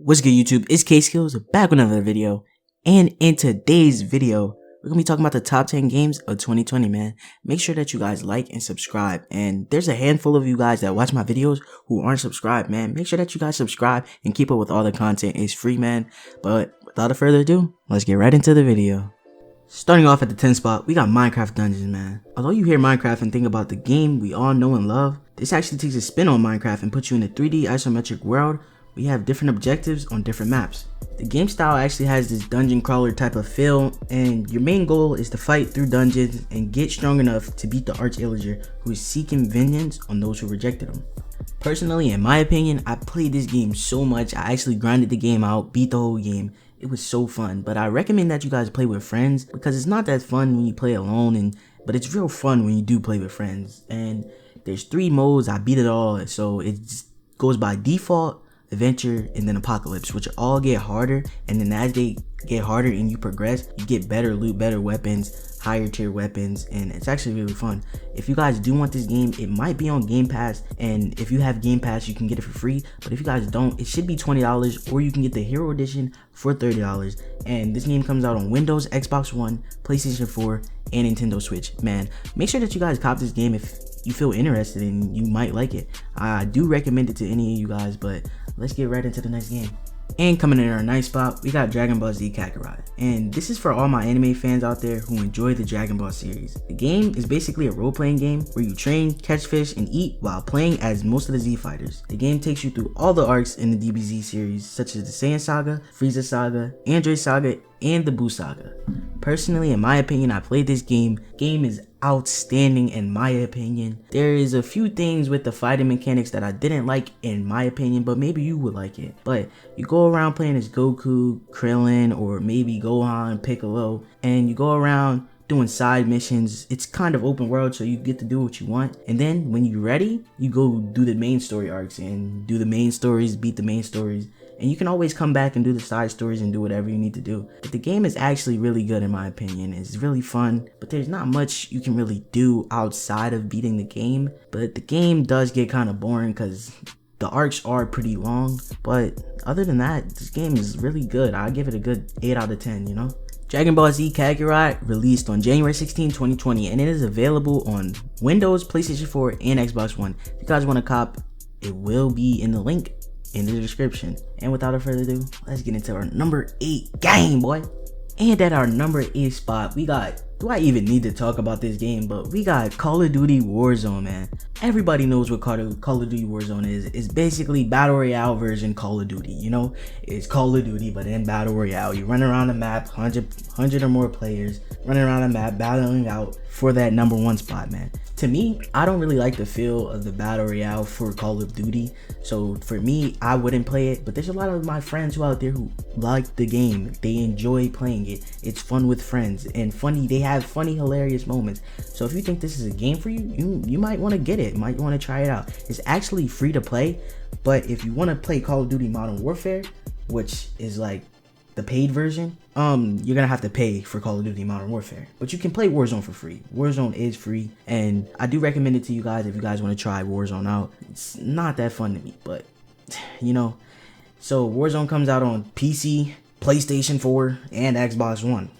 What's good, YouTube? It's skillz back with another video, and in today's video we're gonna be talking about the top 10 games of 2020. Man, make sure that you guys like and subscribe, and there's a handful of you guys that watch my videos who aren't subscribed. Man, make sure that you guys subscribe and keep up with all the content. It's free, man. But without further ado, let's get right into the video. Starting off at the 10th spot, we got Minecraft Dungeons, man. Although you hear Minecraft and think about the game we all know and love, this actually takes a spin on Minecraft and puts you in a 3D isometric world. We have different objectives on different maps. The game style actually has this dungeon crawler type of feel, and your main goal is to fight through dungeons and get strong enough to beat the arch-illager who is seeking vengeance on those who rejected him. Personally, in my opinion, I played this game so much. I actually grinded the game out, beat the whole game. It was so fun, but I recommend that you guys play with friends because it's not that fun when you play alone, but it's real fun when you do play with friends. And there's 3 modes. I beat it all, so it just goes by default, adventure, and then apocalypse, which all get harder. And then as they get harder and you progress, you get better loot, better weapons, higher tier weapons, and it's actually really fun. If you guys do want this game, it might be on Game Pass, and if you have Game Pass you can get it for free. But if you guys don't, it should be $20, or you can get the Hero Edition for $30. And this game comes out on Windows, Xbox One, PlayStation 4, and Nintendo Switch. Man, make sure that you guys cop this game if you feel interested and you might like it. I do recommend it to any of you guys, but let's get right into the next game. And coming in our 9th spot, we got Dragon Ball Z Kakarot. And this is for all my anime fans out there who enjoy the Dragon Ball series. The game is basically a role-playing game where you train, catch fish, and eat while playing as most of the Z fighters. The game takes you through all the arcs in the DBZ series, such as the Saiyan Saga, Frieza Saga, Android Saga, and the Buu Saga. Personally, in my opinion, I played this game. Game is outstanding in my opinion. There is a few things with the fighting mechanics that I didn't like in my opinion, but maybe you would like it. But you go around playing as Goku, Krillin, or maybe Gohan, Piccolo, and you go around doing side missions. It's kind of open world, so you get to do what you want, and then when you're ready, you go do the main story arcs and do the main stories, beat the main stories, and you can always come back and do the side stories and do whatever you need to do. But the game is actually really good in my opinion. It's really fun, but there's not much you can really do outside of beating the game. But the game does get kind of boring because the arcs are pretty long, but other than that, this game is really good. I give it a good 8 out of 10, you know? Dragon Ball Z Kakarot released on January 16, 2020, and it is available on Windows, PlayStation 4, and Xbox One. If you guys want to cop, it will be in the link in the description. And without further ado, let's get into our number 8 game, boy. And at our number 8 spot, we got, do I even need to talk about this game, but we got Call of Duty Warzone, man. Everybody knows what Call of Duty Warzone is. It's basically Battle Royale version Call of Duty, you know? It's Call of Duty, but in Battle Royale. You run around the map, 100 or more players, running around the map, battling out for that number 1 spot, man. To me, I don't really like the feel of the Battle Royale for Call of Duty, so for me, I wouldn't play it. But there's a lot of my friends who out there who like the game. They enjoy playing it. It's fun with friends and funny. They have funny, hilarious moments. So if you think this is a game for you, you might want to get it. Might want to try it out. It's actually free to play, but if you want to play Call of Duty Modern Warfare, which is like the paid version, you're gonna have to pay for Call of Duty Modern Warfare. But you can play Warzone for free. Warzone is free, and I do recommend it to you guys if you guys want to try Warzone out. It's not that fun to me, but you know. So Warzone comes out on PC, PlayStation 4, and Xbox One.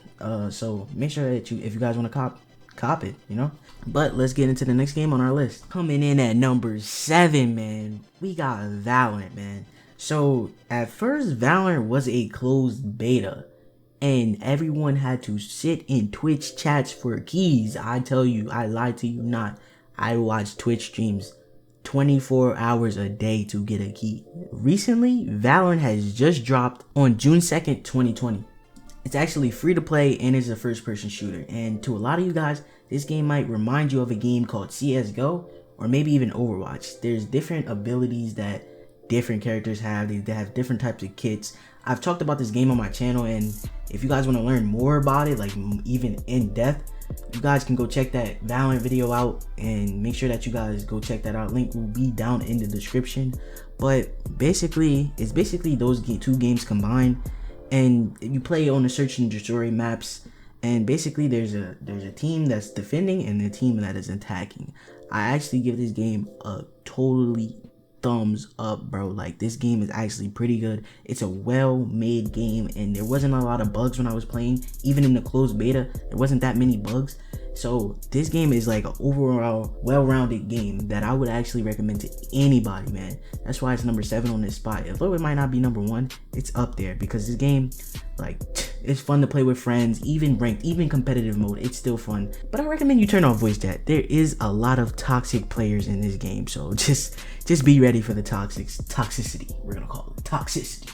So make sure that if you guys want to cop it, you know. But let's get into the next game on our list. Coming in at number 7, man, we got Valorant, man. So at first, Valorant was a closed beta, and everyone had to sit in Twitch chats for keys. I tell you, I lied to you not. I watched Twitch streams 24 hours a day to get a key. Recently, Valorant has just dropped on June 2nd, 2020. It's actually free to play and is a first-person shooter. And to a lot of you guys, this game might remind you of a game called CSGO or maybe even Overwatch. There's different abilities that different characters have. They have different types of kits. I've talked about this game on my channel, and if you guys want to learn more about it, like even in depth, you guys can go check that Valorant video out, and make sure that you guys go check that out. Link will be down in the description. But basically, it's basically those 2 games combined, and you play on the search and destroy maps, and basically there's a team that's defending and a team that is attacking. I actually give this game a totally thumbs up, bro. Like, this game is actually pretty good. It's a well-made game, and there wasn't a lot of bugs when I was playing. Even in the closed beta, there wasn't that many bugs. So this game is like an overall well-rounded game that I would actually recommend to anybody, man. That's why it's number 7 on this spot. Although it might not be number 1, it's up there because this game, like, it's fun to play with friends, even ranked, even competitive mode. It's still fun. But I recommend you turn off voice chat. There is a lot of toxic players in this game, so just be ready for the toxicity. We're gonna call it toxicity.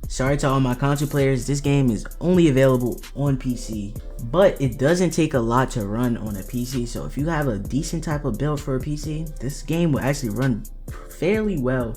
Sorry to all my console players, this game is only available on PC, but it doesn't take a lot to run on a PC. So if you have a decent type of build for a PC, this game will actually run fairly well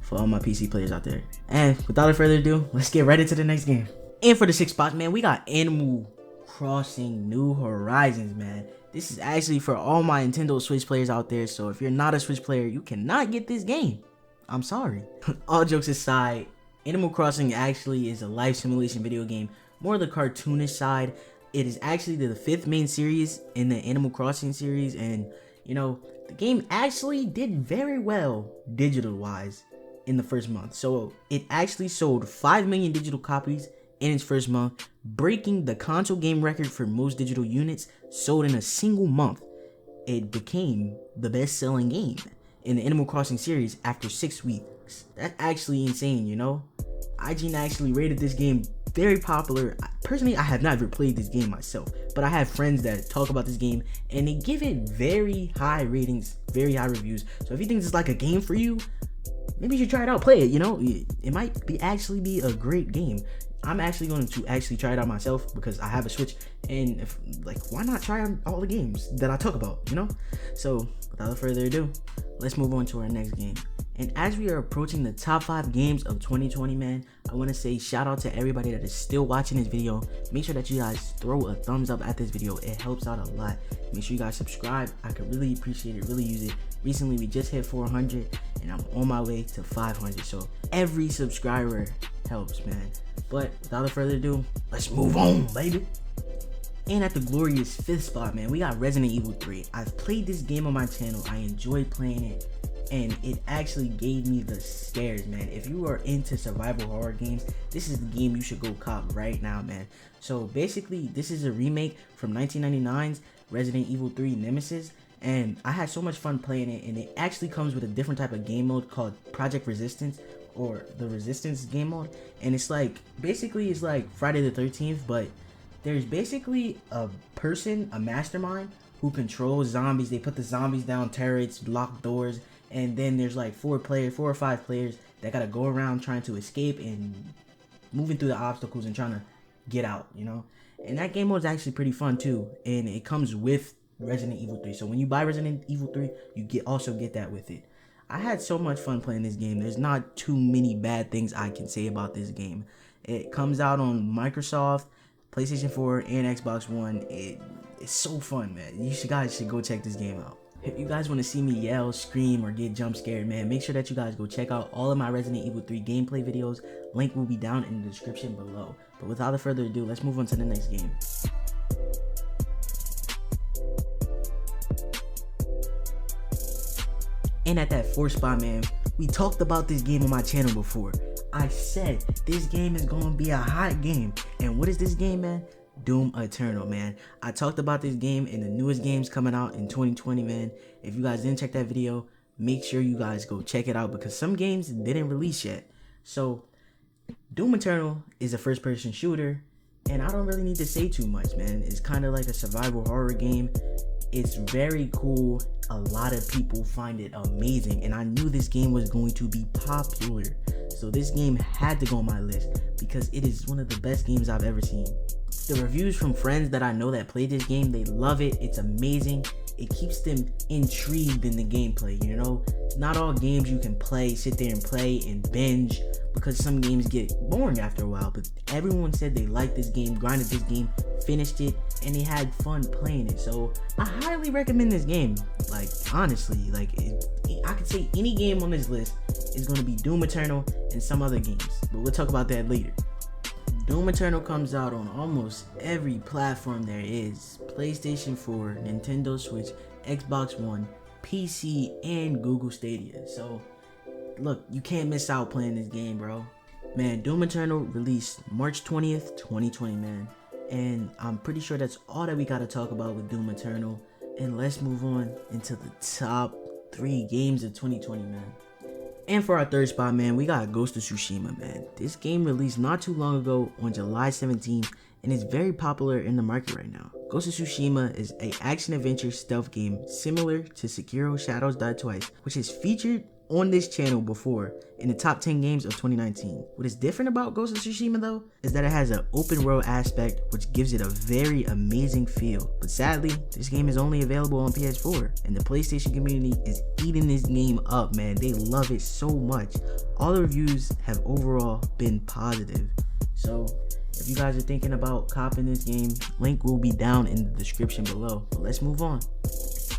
for all my PC players out there. And without further ado, let's get right into the next game. And for the 6th spot, man, we got Animal Crossing New Horizons, man. This is actually for all my Nintendo Switch players out there. So if you're not a Switch player, you cannot get this game. I'm sorry. All jokes aside, Animal Crossing actually is a life simulation video game, more the cartoonish side. It is actually the 5th main series in the Animal Crossing series, and you know, the game actually did very well digital wise in the first month. So it actually sold 5 million digital copies in its first month, breaking the console game record for most digital units sold in a single month. It became the best-selling game in the Animal Crossing series after 6 weeks. That's actually insane, you know? IGN actually rated this game very popular. Personally, I have not ever played this game myself, but I have friends that talk about this game and they give it very high ratings, very high reviews. So if you think this is like a game for you, maybe you should try it out, play it, you know? It might be actually be a great game. I'm actually going to actually try it out myself because I have a Switch, and if, like, why not try out all the games that I talk about, you know? So without further ado, let's move on to our next game. And as we are approaching the top 5 games of 2020, man, I want to say shout out to everybody that is still watching this video. Make sure that you guys throw a thumbs up at this video. It helps out a lot. Make sure you guys subscribe. I could really appreciate it, really use it. Recently, we just hit 400 and I'm on my way to 500. So every subscriber helps, man. But without further ado, let's move on, baby. And at the glorious 5th spot, man, we got Resident Evil 3. I've played this game on my channel. I enjoyed playing it, and it actually gave me the scares, man. If you are into survival horror games, this is the game you should go cop right now, man. So basically, this is a remake from 1999's Resident Evil 3 Nemesis, and I had so much fun playing it, and it actually comes with a different type of game mode called Project Resistance, or the Resistance game mode. And it's like, basically it's like Friday the 13th, but there's basically a person, a mastermind, who controls zombies. They put the zombies down turrets, block doors, and then there's like 4 or 5 players that gotta go around trying to escape and moving through the obstacles and trying to get out, you know? And that game mode is actually pretty fun too, and it comes with Resident Evil 3. So when you buy Resident Evil 3, you also get that with it. I had so much fun playing this game. There's not too many bad things I can say about this game. It comes out on Microsoft, PlayStation 4, and Xbox One. It's so fun, man. You guys should go check this game out. If you guys want to see me yell, scream, or get jump scared, man, make sure that you guys go check out all of my Resident Evil 3 gameplay videos. Link will be down in the description below. But without further ado, let's move on to the next game. And at that 4th spot, man, we talked about this game on my channel before. I said this game is going to be a hot game. And what is this game, man? Doom Eternal, man. I talked about this game in the newest games coming out in 2020, man. If you guys didn't check that video, make sure you guys go check it out because some games didn't release yet. So Doom Eternal is a first-person shooter, and I don't really need to say too much, man. It's kind of like a survival horror game. It's very cool. A lot of people find it amazing, and I knew this game was going to be popular. So this game had to go on my list because it is one of the best games I've ever seen. The reviews from friends that I know that played this game, they love it. It's amazing. It keeps them intrigued in the gameplay, you know? Not all games you can play, sit there and play and binge, because some games get boring after a while. But everyone said they liked this game, grinded this game, finished it, and they had fun playing it. So I highly recommend this game. Like, honestly, like I could say any game on this list is going to be Doom Eternal and some other games, but we'll talk about that later. Doom Eternal comes out on almost every platform there is: PlayStation 4, Nintendo Switch, Xbox One, PC, and Google Stadia. So look, you can't miss out playing this game, bro. Man, Doom Eternal released March 20th, 2020, man. And I'm pretty sure that's all that we gotta talk about with Doom Eternal. And let's move on into the top 3 games of 2020, man. And for our third spot, man, we got Ghost of Tsushima, man. This game released not too long ago on July 17th and is very popular in the market right now. Ghost of Tsushima is an action-adventure stealth game similar to Sekiro Shadows Die Twice, which is featured on this channel before in the top 10 games of 2019. What is different about Ghost of Tsushima though is that it has an open world aspect which gives it a very amazing feel. But sadly, this game is only available on PS4 and the PlayStation community is eating this game up, man. They love it so much. All the reviews have overall been positive. So if you guys are thinking about copping this game, link will be down in the description below. But let's move on.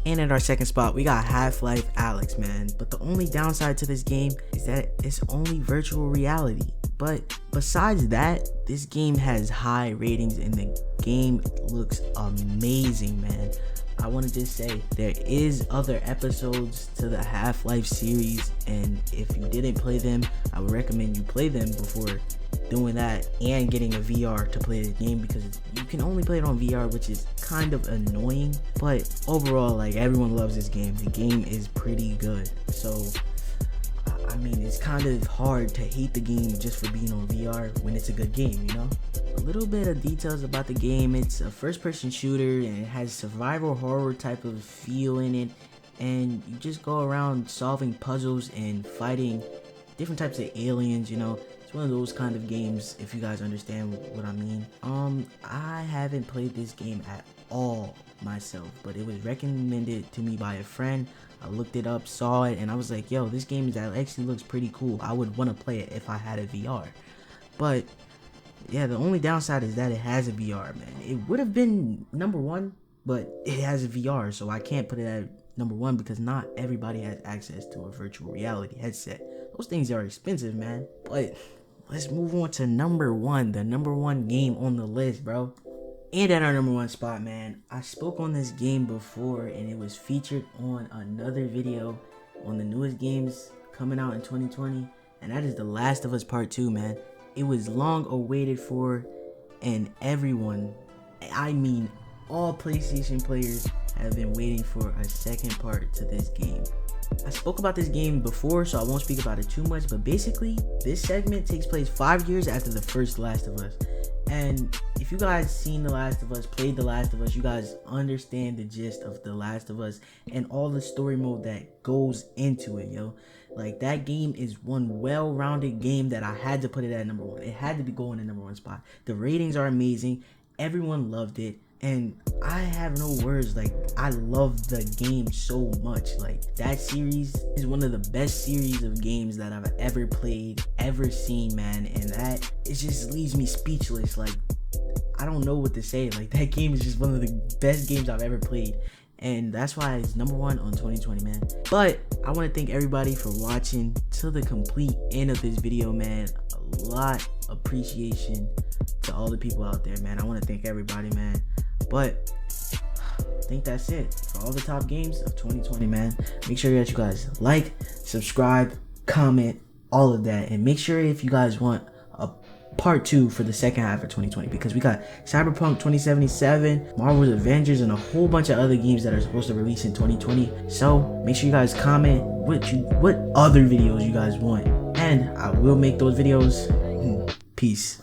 And at our second spot, we got Half-Life Alyx, man. But the only downside to this game is that it's only virtual reality. But besides that, this game has high ratings and the game looks amazing, man. I want to just say there is other episodes to the Half-Life series, and if you didn't play them, I would recommend you play them before doing that and getting a VR to play the game, because you can only play it on VR, which is kind of annoying. But overall, like, everyone loves this game. The game is pretty good. So I mean, it's kind of hard to hate the game just for being on VR when it's a good game, you know? A little bit of details about the game. It's a first-person shooter and it has survival horror type of feel in it, and you just go around solving puzzles and fighting different types of aliens, you know? It's one of those kind of games, if you guys understand what I mean. I haven't played this game at all myself, but it was recommended to me by a friend. I looked it up, saw it, and I was like, yo, this game actually looks pretty cool. I would want to play it if I had a VR. But yeah, the only downside is that it has a VR, man. It would have been number 1, but it has a VR, so I can't put it at number 1 because not everybody has access to a virtual reality headset. Those things are expensive, man. But let's move on to number 1, the number 1 game on the list, bro. And at our number 1 spot, man, I spoke on this game before and it was featured on another video on the newest games coming out in 2020, and that is The Last of Us Part 2, man. It was long awaited for, and everyone, I mean all PlayStation players, have been waiting for a second part to this game. I spoke about this game before, so I won't speak about it too much, but basically this segment takes place 5 years after the first Last of Us. And if you guys seen The Last of Us, played The Last of Us, you guys understand the gist of The Last of Us and all the story mode that goes into it, yo. Like, that game is one well-rounded game that I had to put it at number 1. It had to be going in number 1 spot. The ratings are amazing. Everyone loved it. And I have no words. Like, I love the game so much. Like, that series is one of the best series of games that I've ever played, ever seen, man. And that, it just leaves me speechless. Like, I don't know what to say. Like, that game is just one of the best games I've ever played. And that's why it's number 1 on 2020, man. But I want to thank everybody for watching to the complete end of this video, man. A lot appreciation to all the people out there, man. I want to thank everybody, man. But I think that's it for all the top games of 2020, man. Make sure that you guys like, subscribe, comment, all of that. And make sure if you guys want a part 2 for the second half of 2020, because we got Cyberpunk 2077, Marvel's Avengers, and a whole bunch of other games that are supposed to release in 2020. So make sure you guys comment what other videos you guys want, and I will make those videos. Peace.